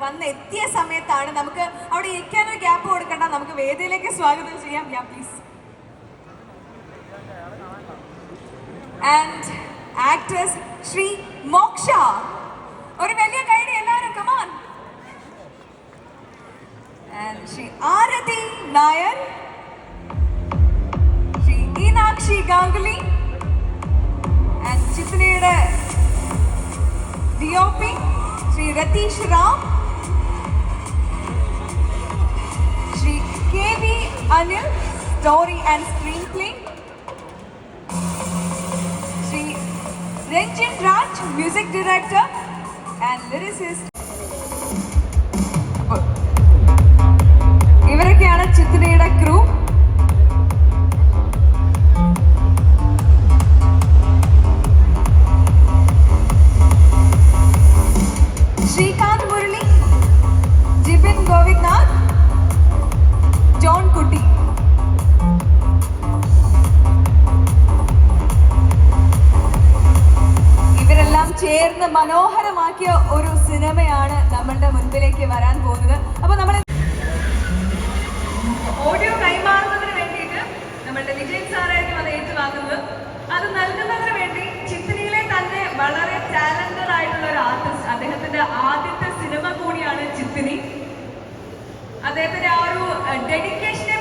വന്നെത്തിയ സമയത്താണ്. നമുക്ക് അവിടെ ഇരിക്കാനൊരു ഗ്യാപ്പ് കൊടുക്കണ്ട, നമുക്ക് വേദിയിലേക്ക് സ്വാഗതം ചെയ്യാം. Yeah please. And actress Sri Moksha. ഒരു വലിയ കൈഡി എല്ലാവരും, come on. And Sri Arathi Nair, Sri Meenakshi Ganguly and ചിത്രയുടെ DOP Sri Ratheesh Ram, Sri KV Anil, story and screenplay, Sri Ranjin Raj, music director and lyricist. ഇവരൊക്കെയാണ് ചിത്രയുടെ ക്രൂ. ശ്രീകാന്ത് മുരളി, ജിബിൻ ഗോവിന്ദ്നാഥ്, ജോൺ കുട്ടി. ഇവരെല്ലാം ചേർന്ന് മനോഹരമാക്കിയ ഒരു സിനിമയാണ് നമ്മളുടെ മുൻപിലേക്ക് വരാൻ പോകുന്നത്. അപ്പൊ നമ്മൾ ഓഡിയോ കൈമാറുന്നതിന് വേണ്ടിയിട്ട് നമ്മളുടെ വിജയൻ സാറായിരിക്കും അത് ഏറ്റുവാങ്ങുന്നത്. അത് നൽകുന്നതിന് വേണ്ടി ചിത്രയിലെ തന്നെ വളരെ ടാലന്റഡ് ആയിട്ടുള്ള ഒരു ആർട്ടിസ്റ്റ്, അദ്ദേഹത്തിന്റെ ആദ്യത്തെ സിനിമ കൂടിയാണ് ചിത്തിനി. അദ്ദേഹത്തിന്റെ ആ ഒരു ഡെഡിക്കേഷനെ